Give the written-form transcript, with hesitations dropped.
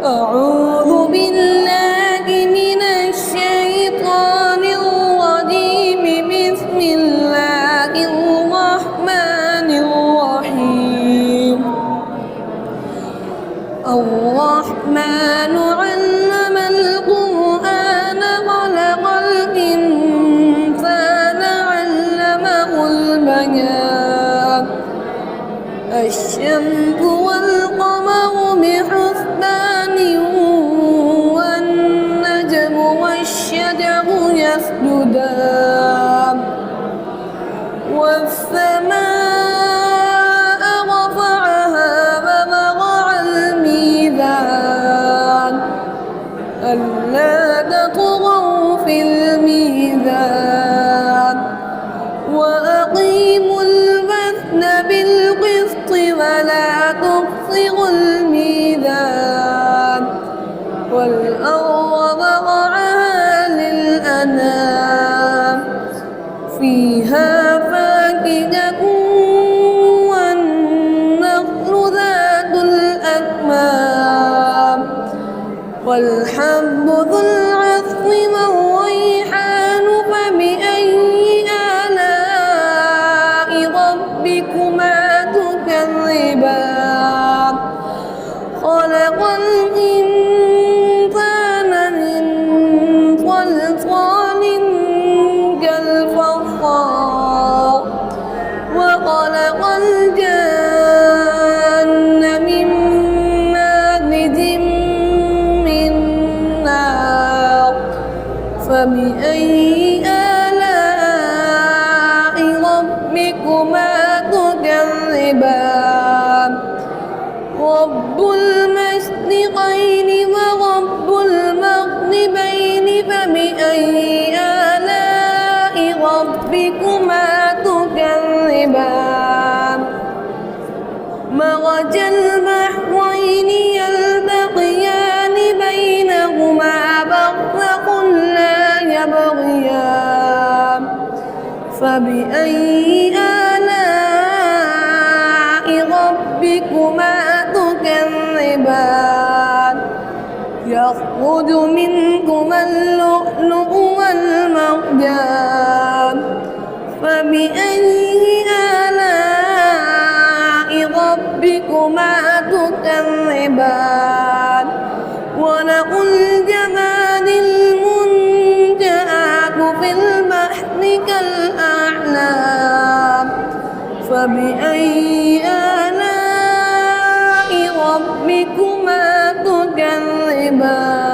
أعوذ بالله من الشيطان الرجيم. بسم الله الرحمن الرحيم. الرحمن علم القرآن خلق الإنسان علمه البيان. الشمس والقمر بحسبان والنجم والشجر يسجدان والسماء رفعها ووضع الميزان ألا تطغوا في الميزان وأقيموا الوزن بالقسط ولا تخسروا الميزان والأرض وضعها للأنام فيها فاكهة والنخل ذات الأكمام والحب ذو العصف والريحان. فبأي آلاء ربكما تكذبان؟ خلق الإنسان من صلصال كالفخار وخلق الجن من مارج من نار. فبأي آلاء ربكما تكذبان؟ رب المشرقين ورب المغربين. فبأي آلاء ربكما تكذبان؟ مرج البحرين يلتقيان بينهما برزخ لا يبغيان. فبأي آلاء ربكما تكذبان؟ يخرج منهما اللؤلؤ والمرجان. فبأي آلاء ربكما تكذبان؟ وله الجبال المنشآت في البحر كالأعلام. فبأي آلاء ربكما تكذبان؟